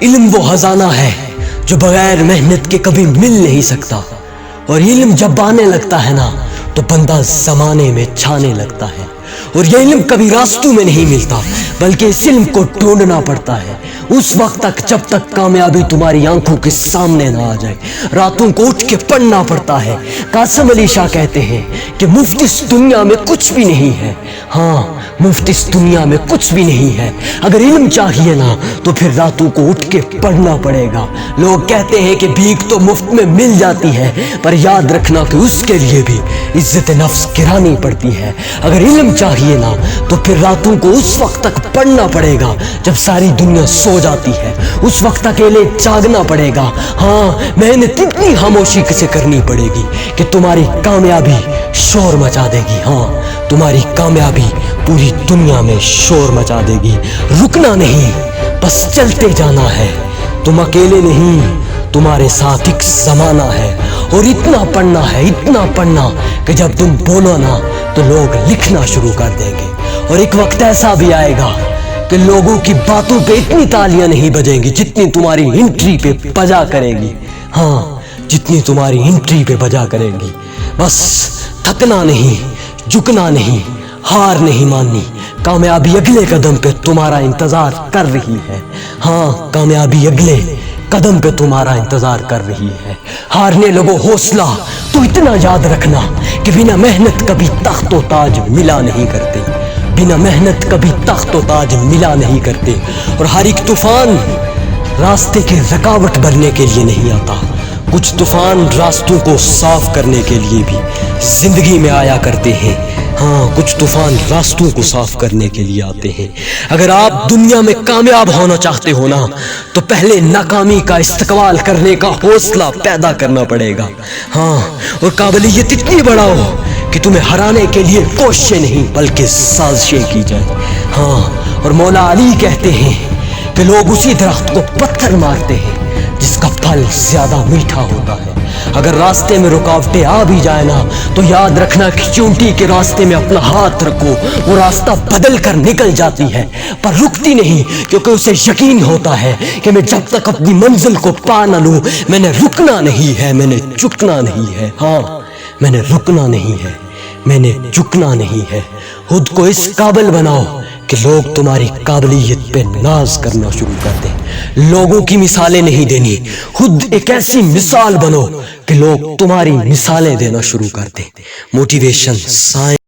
علم وہ خزانہ ہے جو بغیر محنت کے کبھی مل نہیں سکتا، اور علم جب آنے لگتا ہے نا تو بندہ زمانے میں چھانے لگتا ہے۔ اور یہ علم کبھی راستوں میں نہیں ملتا بلکہ اس علم کو ڈھونڈنا پڑتا ہے اس وقت تک جب تک کامیابی تمہاری آنکھوں کے سامنے نہ آ جائے۔ راتوں کو اٹھ کے پڑھنا پڑتا ہے۔ قاسم علی شاہ کہتے ہیں کہ مفت اس دنیا میں کچھ بھی نہیں ہے، ہاں مفت اس دنیا میں کچھ بھی نہیں ہے۔ اگر علم چاہیے نا تو پھر راتوں کو اٹھ کے پڑھنا پڑے گا۔ لوگ کہتے ہیں کہ بھیک تو مفت میں مل جاتی ہے، پر یاد رکھنا کہ اس کے لیے بھی عزت نفس گرانی پڑتی ہے۔ اگر علم چاہیے نا تو پھر راتوں کو اس وقت تک پڑھنا پڑے گا جب ساری دنیا سو جاتی ہے، اس وقت اکیلے جاگنا پڑے گا۔ ہاں محنت اتنی خاموشی سے کرنی پڑے گی کہ تمہاری کامیابی شور مچا دے گی۔ ہاں تمہاری کامیابی پوری دنیا میں شور مچا دے گی۔ رکنا نہیں، بس چلتے جانا ہے۔ تم اکیلے نہیں، تمہارے ساتھ ایک زمانہ ہے، اور اتنا پڑھنا کہ جب تم بولو نا تو لوگ لکھنا شروع کر دیں گے۔ اور ایک وقت ایسا بھی آئے گا کہ لوگوں کی باتوں پہ اتنی تالیاں نہیں بجیں گی جتنی تمہاری انٹری پہ بجا کرے گی۔ ہاں جتنی تمہاری انٹری پہ بجا کرے گی۔ بس تھکنا نہیں، جھکنا نہیں، ہار نہیں ماننی۔ کامیابی اگلے قدم پہ تمہارا انتظار کر رہی ہے۔ ہاں کامیابی اگلے قدم پہ تمہارا انتظار کر رہی ہے۔ ہارنے لگو حوصلہ تو اتنا یاد رکھنا کہ بنا محنت کبھی تخت و تاج ملا نہیں کرتے، بنا محنت کبھی تخت و تاج ملا نہیں کرتے۔ اور ہر ایک طوفان راستے کے رکاوٹ بننے کے لیے نہیں آتا، کچھ طوفان راستوں کو صاف کرنے کے لیے بھی زندگی میں آیا کرتے ہیں۔ ہاں کچھ طوفان راستوں کو صاف کرنے کے لیے آتے ہیں۔ اگر آپ دنیا میں کامیاب ہونا چاہتے ہو نا تو پہلے ناکامی کا استقبال کرنے کا حوصلہ پیدا کرنا پڑے گا۔ ہاں اور قابلیت اتنی بڑھاؤ کہ تمہیں ہرانے کے لیے کوششیں نہیں بلکہ سازشیں کی جائیں۔ ہاں اور مولا علی کہتے ہیں کہ لوگ اسی درخت کو پتھر مارتے ہیں جس کا پھل زیادہ میٹھا ہوتا ہے۔ اگر راستے میں رکاوٹیں آ بھی جائے نا تو یاد رکھنا کہ چونٹی کے راستے میں اپنا ہاتھ رکھو، وہ راستہ بدل کر نکل جاتی ہے پر رکتی نہیں، کیونکہ اسے یقین ہوتا ہے کہ میں جب تک اپنی منزل کو پا نہ لوں میں نے رکنا نہیں ہے، میں نے جھکنا نہیں ہے۔ ہاں میں نے رکنا نہیں ہے، میں نے جھکنا نہیں ہے۔ خود کو اس قابل بناؤ کہ لوگ تمہاری قابلیت پہ ناز کرنا شروع کر دیں۔ لوگوں کی مثالیں نہیں دینی، خود ایک ایسی مثال بنو کہ لوگ تمہاری مثالیں دینا شروع کر دیں۔ Motivation science